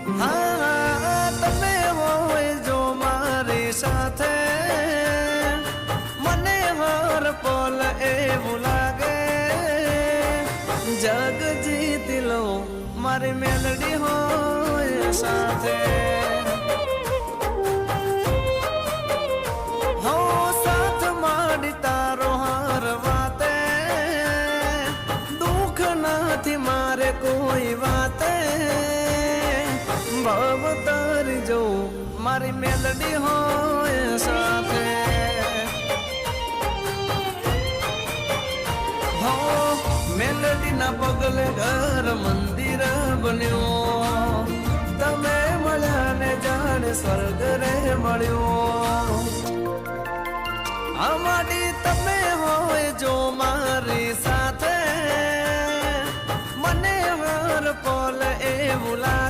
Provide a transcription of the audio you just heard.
હા તમે હોય જો મારી સાથે મને હર પલ એવું લાગે જગ જીતી લો મારી મેલડી હોય સાથે હો સાથ માડી તારો હર વાતે દુઃખ નથી મારે કોઈ વાતે ભાવ તારી જો મારી મેલડી હોય સાથે હો મેલડી ના પગલે ઘર મંદિર બન્યો તમે મળ્યા ને જાણે સ્વર્ગ રે મળ્યો અમારી તમે હોય જો મારી સાથે મને હર પલ એવું લાગે